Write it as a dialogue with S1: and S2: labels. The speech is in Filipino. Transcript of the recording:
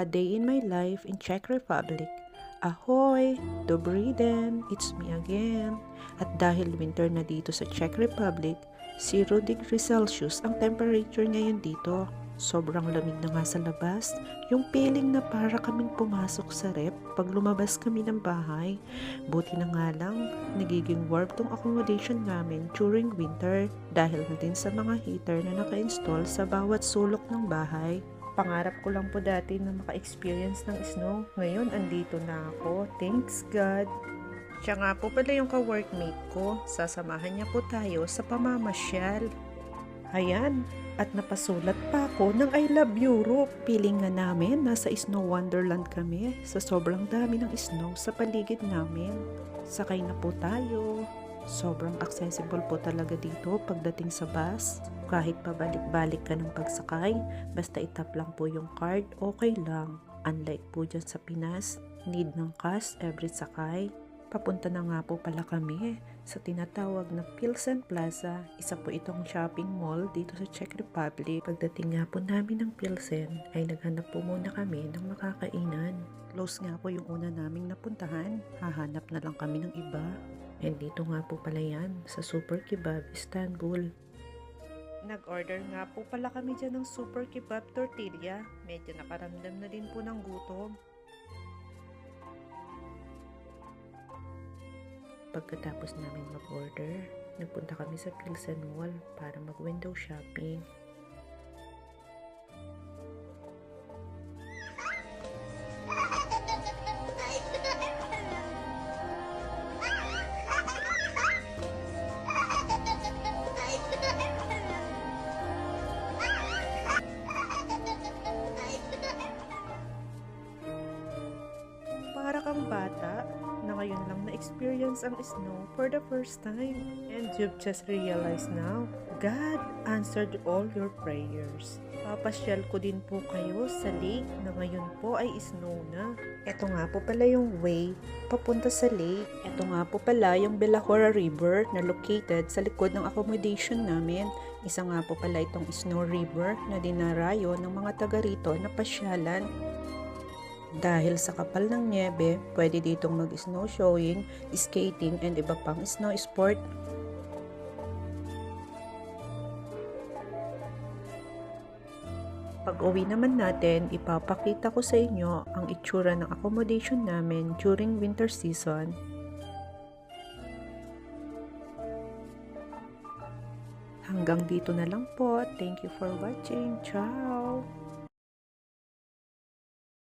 S1: A Day in My Life in Czech Republic. Ahoy! Dobrý den! It's me again. At dahil winter na dito sa Czech Republic, 0 degrees Celsius ang temperature ngayon dito. Sobrang lamig na nga sa labas. Yung feeling na para kaming pumasok sa rep pag lumabas kami ng bahay. Buti na nga lang, nagiging warm tong accommodation namin during winter dahil na din sa mga heater na naka-install sa bawat sulok ng bahay. Pangarap ko lang po dati na maka-experience ng snow. Ngayon, andito na ako. Thanks God! Siya nga po pala yung ka-workmate ko. Sasamahan niya po tayo sa pamamasyal. Ayan, at napasulat pa ako ng I Love Europe. Feeling nga namin nasa snow wonderland kami sa sobrang dami ng snow sa paligid namin. Sakay na po tayo. Sobrang accessible po talaga dito pagdating sa bus. Kahit pabalik-balik ka ng pagsakay, basta itap lang po yung card, okay lang. Unlike po dyan sa Pinas, need ng cash every sakay. Papunta na nga po pala kami sa tinatawag na Pilsen Plaza. Isa po itong shopping mall dito sa Czech Republic. Pagdating nga po namin ng Pilsen, ay naghanap po muna kami ng makakainan. Close nga po yung una naming napuntahan. Hahanap na lang kami ng iba. And dito nga po pala yan, sa Super Kebab, Istanbul. Nag-order nga po pala kami dyan ng Super Kebab tortilla. Medyo nakaramdam na din po ng gutom. Pagkatapos namin mag-order, nagpunta kami sa Pilsen Mall para mag-window shopping. Para kang bata na ngayon lang na-experience ang snow for the first time. And you've just realized now, God answered all your prayers. Papasyal ko din po kayo sa lake na ngayon po ay snow na. Ito nga po pala yung way papunta sa lake. Ito nga po pala yung Belahora River na located sa likod ng accommodation namin. Isa nga po pala itong snow river na dinarayo ng mga taga rito na pasyalan. Dahil sa kapal ng niebe, pwede ditong mag-snow showing, skating, and iba pang snow sport. Pag-uwi naman natin, ipapakita ko sa inyo ang itsura ng accommodation namin during winter season. Hanggang dito na lang po. Thank you for watching. Ciao!